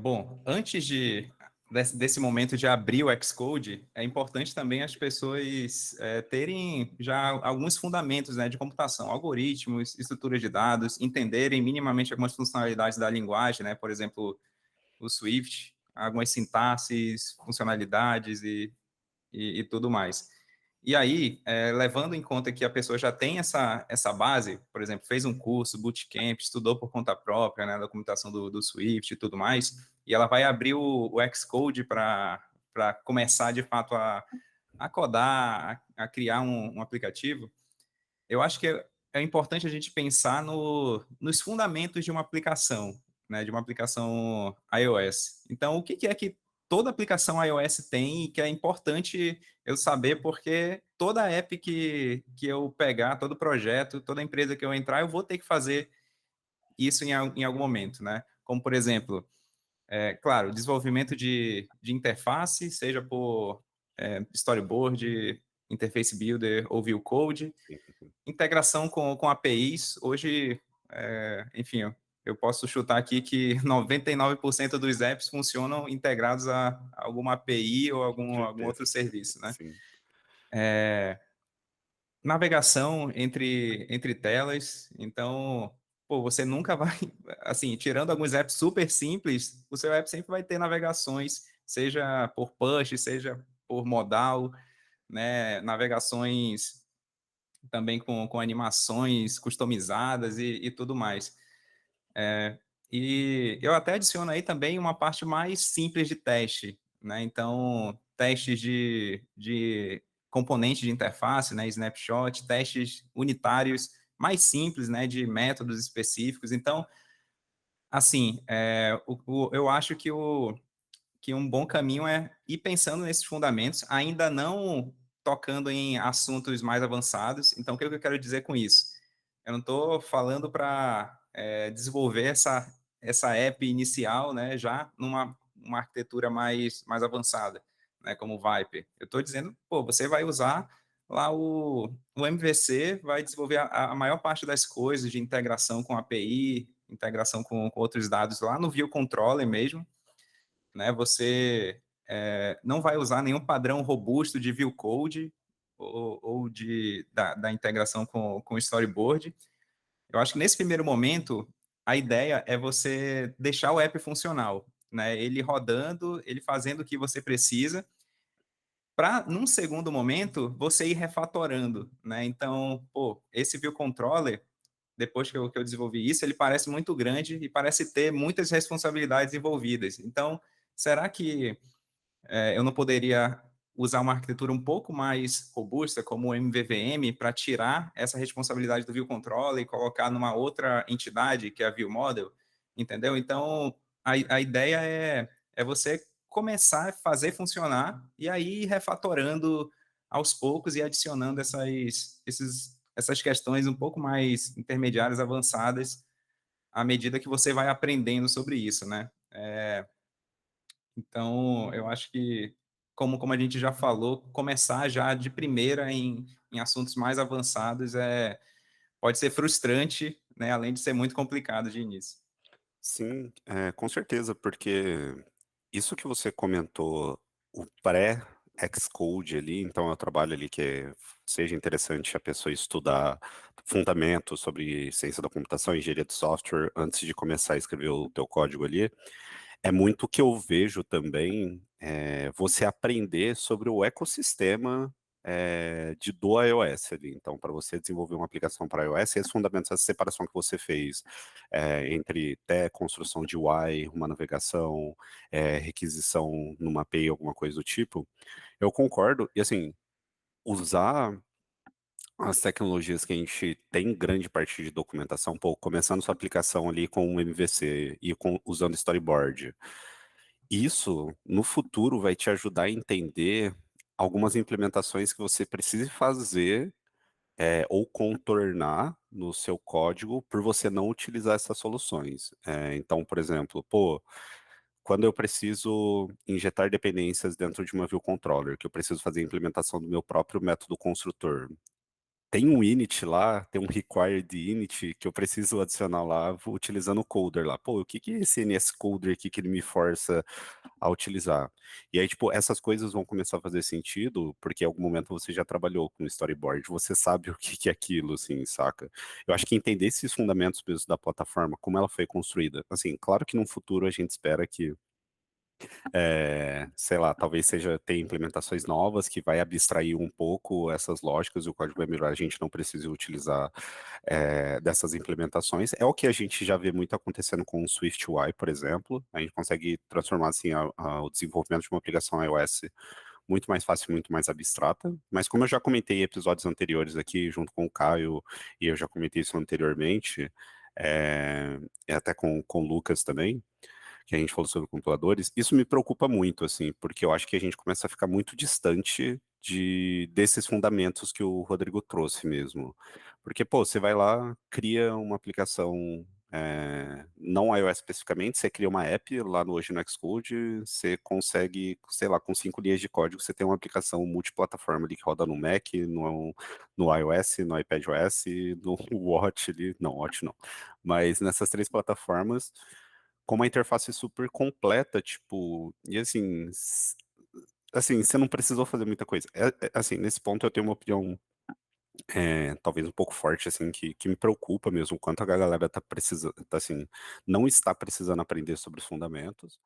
Bom, antes desse momento de abrir o Xcode, é importante também as pessoas terem já alguns fundamentos, né, de computação, algoritmos, estruturas de dados, entenderem minimamente algumas funcionalidades da linguagem, né, por exemplo, o Swift, algumas sintaxes, funcionalidades e tudo mais. E aí, levando em conta que a pessoa já tem essa base, por exemplo, fez um curso, bootcamp, estudou por conta própria, né, da computação do Swift e tudo mais, e ela vai abrir o Xcode para começar, de fato, a codar, a criar um aplicativo. Eu acho que é importante a gente pensar nos fundamentos de uma aplicação, né, de uma aplicação iOS. Então, o que é que toda aplicação iOS tem e que é importante eu saber, porque toda app que eu pegar, todo projeto, toda empresa que eu entrar, eu vou ter que fazer isso em algum momento, né? Como, por exemplo, claro, desenvolvimento de interface, seja por storyboard, interface builder ou view code, integração com APIs. Hoje, enfim, eu posso chutar aqui que 99% dos apps funcionam integrados a alguma API ou Com algum certeza. outro serviço, né? Sim, Navegação entre telas, então, pô, você nunca vai, assim, tirando alguns apps super simples, o seu app sempre vai ter navegações, seja por push, seja por modal, né, navegações também com animações customizadas e tudo mais. E eu até adiciono aí também uma parte mais simples de teste, né? Então, testes de componente de interface, né? Snapshot, testes unitários mais simples, né? De métodos específicos. Então, assim, eu acho que um bom caminho é ir pensando nesses fundamentos, ainda não tocando em assuntos mais avançados. Então, o que eu quero dizer com isso? Eu não estou falando para desenvolver essa app inicial, né, já numa uma arquitetura mais avançada, né, como o Viper. Eu estou dizendo, pô, você vai usar lá o MVC, vai desenvolver a maior parte das coisas de integração com API, integração com outros dados lá no View Controller mesmo, né? Você não vai usar nenhum padrão robusto de view code ou da integração com o storyboard. Eu acho que nesse primeiro momento, a ideia é você deixar o app funcional, né? Ele rodando, ele fazendo o que você precisa, para, num segundo momento, você ir refatorando, né? Então, pô, esse view controller, depois que eu desenvolvi isso, ele parece muito grande e parece ter muitas responsabilidades envolvidas. Então, será que eu não poderia usar uma arquitetura um pouco mais robusta, como o MVVM, para tirar essa responsabilidade do view controller e colocar numa outra entidade, que é a view model, entendeu? Então, a ideia é você começar a fazer funcionar e aí ir refatorando aos poucos e adicionando essas questões um pouco mais intermediárias, avançadas, à medida que você vai aprendendo sobre isso, né? Então, eu acho que, como a gente já falou, começar já de primeira em assuntos mais avançados pode ser frustrante, né, além de ser muito complicado de início. sim, com certeza, porque isso que você comentou, o pré-Xcode ali, então é o trabalho ali que seja interessante a pessoa estudar fundamentos sobre ciência da computação, engenharia de software, antes de começar a escrever o teu código ali. É muito o que eu vejo também, você aprender sobre o ecossistema, do iOS ali. Então, para você desenvolver uma aplicação para iOS, esses fundamentos, essa separação que você fez, entre construção de UI, uma navegação, requisição numa API, alguma coisa do tipo, eu concordo. E assim, usar as tecnologias que a gente tem grande parte de documentação, pô, começando sua aplicação ali com um MVC e usando storyboard. Isso, no futuro, vai te ajudar a entender algumas implementações que você precise fazer, ou contornar no seu código por você não utilizar essas soluções. Então, por exemplo, pô, quando eu preciso injetar dependências dentro de uma view controller, que eu preciso fazer a implementação do meu próprio método construtor, tem um init lá, tem um required init que eu preciso adicionar lá, vou utilizando o coder lá. Pô, o que que é esse NS Coder aqui que ele me força a utilizar? E aí, tipo, essas coisas vão começar a fazer sentido, porque em algum momento você já trabalhou com storyboard, você sabe o que que é aquilo, assim, saca? Eu acho que entender esses fundamentos mesmo da plataforma, como ela foi construída, assim, claro que no futuro a gente espera que sei lá, talvez seja ter implementações novas que vai abstrair um pouco essas lógicas e o código vai melhorar, a gente não precisa utilizar dessas implementações. É o que a gente já vê muito acontecendo com o SwiftUI, por exemplo. A gente consegue transformar assim o desenvolvimento de uma aplicação iOS muito mais fácil, muito mais abstrata. Mas como eu já comentei em episódios anteriores aqui, junto com o Caio, e eu já comentei isso anteriormente, e até com o Lucas também, que a gente falou sobre compiladores, isso me preocupa muito, assim, porque eu acho que a gente começa a ficar muito distante desses fundamentos que o Rodrigo trouxe mesmo. Porque, pô, você vai lá, cria uma aplicação, não iOS especificamente, você cria uma app lá no Hoje no Xcode, você consegue, sei lá, com 5 linhas de código, você tem uma aplicação multiplataforma ali que roda no Mac, no iOS, no iPadOS, no Watch ali, não, Watch não, mas nessas 3 plataformas, com uma interface super completa, tipo, e assim, assim, você não precisou fazer muita coisa. Assim, nesse ponto eu tenho uma opinião, talvez um pouco forte, assim, que me preocupa mesmo, quanto a galera tá precisando, tá assim, não está precisando aprender sobre os fundamentos.